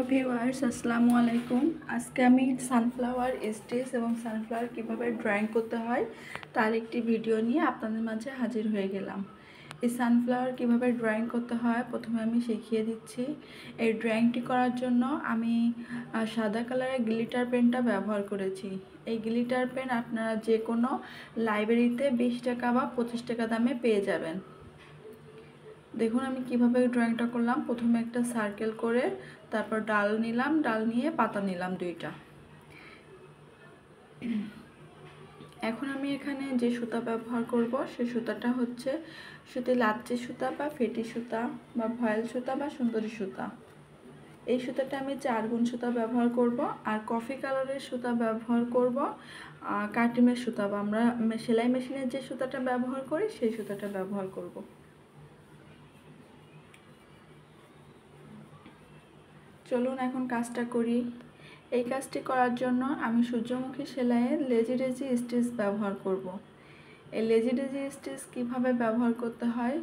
Hello viewers, আসসালামু আলাইকুম। আজকে আমি সানফ্লাওয়ার স্টিচ এবং সানফ্লাওয়ার কিভাবে ড্রয়িং করতে হয় তার একটি ভিডিও নিয়ে আপনাদের মাঝে হাজির হয়ে গেলাম। এই সানফ্লাওয়ার কিভাবে ড্রয়িং করতে হয় প্রথমে আমি শিখিয়ে দিচ্ছি। এই ড্রয়িংটি করার জন্য আমি সাদা কালারের গ্লিটার পেনটা ব্যবহার করেছি। এই গ্লিটার পেন আপনারা যে কোনো লাইব্রেরিতে 20 টাকা বা 25 টাকা দামে পেয়ে যাবেন। দেখুন আমি কিভাবে ড্রয়িংটা করলাম। প্রথমে একটা সার্কেল করে তারপর ডাল নিলাম, ডাল নিয়ে পাতা নিলাম দুইটা। এখন আমি এখানে যে সুতা ব্যবহার করব সেই সুতাটা হচ্ছে সুতি লাচ্ছি সুতা বা ফেটি সুতা বা ভয়েল সুতা বা সুন্দরী সুতা। এই সুতাটা আমি 4 গুণ সুতা ব্যবহার করব। আর কফি কালারের সুতা ব্যবহার করব, কাটিমের সুতা বা আমরা সেলাই মেশিনের যে সুতাটা ব্যবহার করি সেই সুতাটা ব্যবহার করব। চলুন এখন কাজটা করি। এই কাজটি করার জন্য আমি সূর্যমুখী সেলাইয়ের লেজি ডেজি স্টিচ ব্যবহার করব। এই লেজি ডেজি স্টিচ কীভাবে ব্যবহার করতে হয়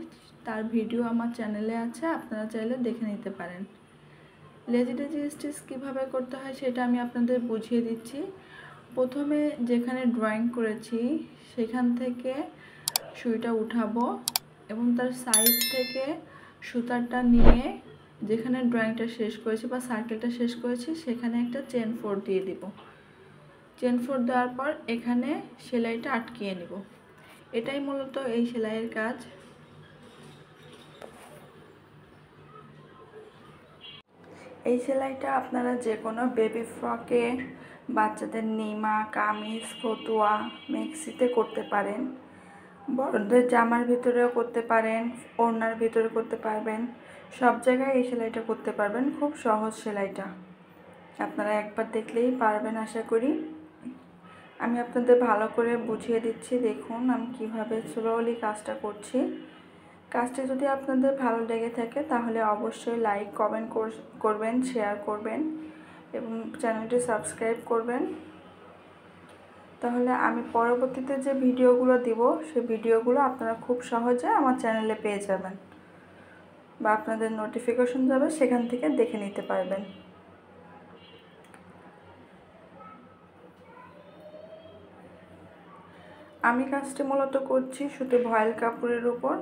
তার ভিডিও আমার চ্যানেলে আছে, আপনারা চাইলে দেখে নিতে পারেন। লেজি ডেজি স্টিচ কীভাবে করতে হয় সেটা আমি আপনাদের বুঝিয়ে দিচ্ছি। প্রথমে যেখানে ড্রয়িং করেছি সেখান থেকে সুইটা উঠাবো এবং তার সাইড থেকে সুতাটা নিয়ে যেখানে ড্রয়িংটা শেষ করেছি বা সার্কেলটা শেষ করেছি সেখানে একটা চেন 4 দিয়ে দিব। চেন 4 দেওয়ার পর এখানে সেলাইটা আটকিয়ে নেব। এটাই মূলত এই সেলাইয়ের কাজ। এই সেলাইটা আপনারা যে কোনো বেবি ফ্রকে, বাচ্চাদের নিমা, কামিজ, ফতুয়া, মেক্সিতে করতে পারেন। বড়দের জামার ভিতরেও করতে পারেন, ওড়নার ভিতরে করতে পারবেন, সব জায়গায় এই সেলাইটা করতে পারবেন। খুব সহজ সেলাইটা, আপনারা একবার দেখলেই পারবেন আশা করি। আমি আপনাদের ভালো করে বুঝিয়ে দিচ্ছি। দেখুন আমি কিভাবে স্লোলি কাজটা করছি। কাজটি যদি আপনাদের ভালো লেগে থাকে তাহলে অবশ্যই লাইক কমেন্ট করবেন, শেয়ার করবেন এবং চ্যানেলটি সাবস্ক্রাইব করবেন। তাহলে আমি পরবর্তীতে যে ভিডিওগুলো দিব সেই ভিডিওগুলো আপনারা খুব সহজে আমার চ্যানেলে পেয়ে যাবেন বা আপনাদের নোটিফিকেশন যাবে, সেখান থেকে দেখে নিতে পারবেন। আমি কাজটি মূলত করছি শুধু ভয়েল কাপড়ের উপর।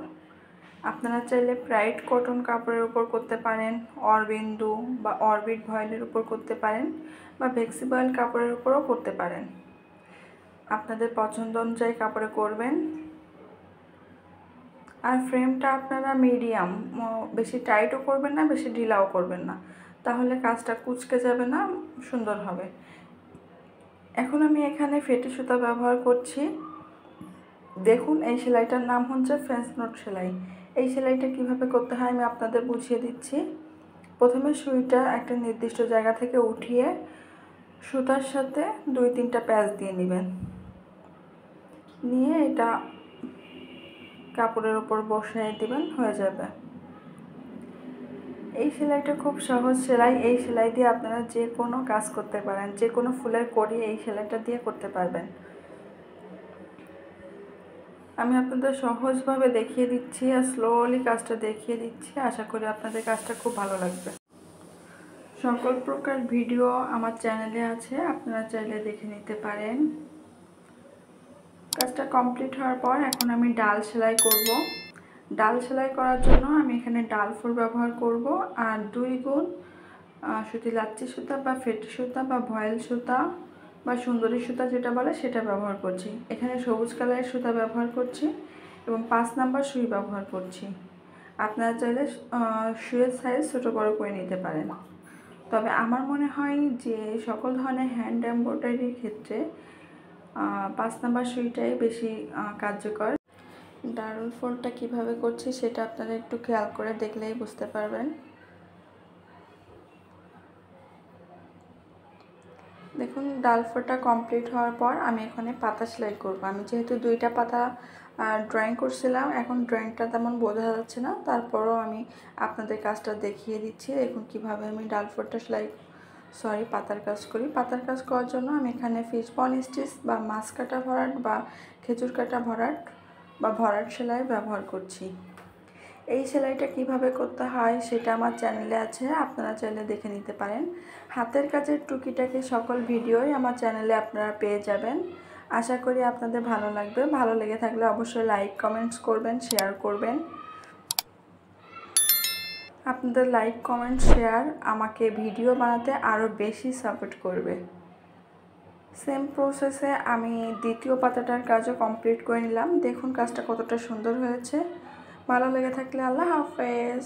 আপনারা চাইলে প্রাইড কটন কাপড়ের উপর করতে পারেন, অরবিন্দু বা অরবিট ভয়েলের উপর করতে পারেন বা ভেক্সি ভয়েল কাপড়ের উপরও করতে পারেন। আপনাদের পছন্দ অনুযায়ী কাপড়ে করবেন। আর ফ্রেমটা আপনারা মিডিয়াম, বেশি টাইটও করবেন না, বেশি ঢিলাও করবেন না, তাহলে কাজটা কুঁচকে যাবে না, সুন্দর হবে। এখন আমি এখানে ফেটি সুতা ব্যবহার করছি। দেখুন এই সেলাইটার নাম হচ্ছে ফ্রেঞ্চ নট সেলাই। এই সেলাইটা কিভাবে করতে হয় আমি আপনাদের বুঝিয়ে দিচ্ছি। প্রথমে সুইটা একটা নির্দিষ্ট জায়গা থেকে উঠিয়ে সুতার সাথে 2-3টা প্যাচ দিয়ে নেবেন, নিয়ে এটা কাপড়ের উপর বসিয়ে দিবেন, হয়ে যাবে। এই সেলাইটা খুব সহজ সেলাই। এই সেলাই দিয়ে আপনারা যে কোনো কাজ করতে পারেন, যে কোনো ফুলের কড়ি এই সেলাইটা দিয়ে করতে পারবেন। আমি আপনাদের সহজভাবে দেখিয়ে দিচ্ছি আর স্লোলি কাজটা দেখিয়ে দিচ্ছি। আশা করি আপনাদের কাজটা খুব ভালো লাগবে। সকল প্রকার ভিডিও আমার চ্যানেলে আছে, আপনারা চাইলে দেখে নিতে পারেন। কাজটা কমপ্লিট হওয়ার পর এখন আমি ডাল সেলাই করব। ডাল সেলাই করার জন্য আমি এখানে ডাল 4 ব্যবহার করব আর 2 গুণ সুতি লাচ্ছি সুতা বা ফেটি সুতা বা ভয়েল সুতা বা সুন্দরী সুতা যেটা বলে সেটা ব্যবহার করছি। এখানে সবুজ কালারের সুতা ব্যবহার করছি এবং 5 নাম্বার সুই ব্যবহার করছি। আপনারা চাইলে সুইয়ের সাইজ ছোটো বড়ো করে নিতে পারেন। তবে আমার মনে হয় যে সকল ধরনের হ্যান্ড এমব্রয়ডারির ক্ষেত্রে 5 নাম্বার সুইটাই বেশি কার্যকর। ডাল ফোল্ডটা কীভাবে করছি সেটা আপনারা একটু খেয়াল করে দেখলেই বুঝতে পারবেন। দেখুন ডাল ফোল্ডটা কমপ্লিট হওয়ার পর আমি এখানে পাতা সেলাই করব। আমি যেহেতু 2টা পাতা ড্রয়িং করছিলাম, এখন ড্রয়িংটা তেমন বোঝা যাচ্ছে না, তারপরও আমি আপনাদের কাজটা দেখিয়ে দিচ্ছি। দেখুন কীভাবে আমি ডাল ফোল্ডটা পাতার কাজ করি। পাতার কাজ করার জন্য আমি এখানে ফিশবন স্টিচ বা মাছ কাটা ভরাট বা খেজুর কাটা ভরাট বা ভরাট সেলাই ব্যবহার করছি। এই সেলাইটা কিভাবে করতে হয় সেটা আমার চ্যানেলে আছে, আপনারা চাইলে দেখে নিতে পারেন। হাতের কাজের টুকিটাকি সকল ভিডিওই আমার চ্যানেলে আপনারা পেয়ে যাবেন। আশা করি আপনাদের ভালো লাগবে। ভালো লেগে থাকলে অবশ্যই লাইক কমেন্টস করবেন, শেয়ার করবেন। আপনাদের লাইক কমেন্ট শেয়ার আমাকে ভিডিও বানাতে আরও বেশি সাপোর্ট করবে। সেম প্রসেসে আমি দ্বিতীয় পাতাটার কাজও কমপ্লিট করে নিলাম। দেখুন কাজটা কতটা সুন্দর হয়েছে। ভালো লেগে থাকলে আল্লাহ হাফেজ।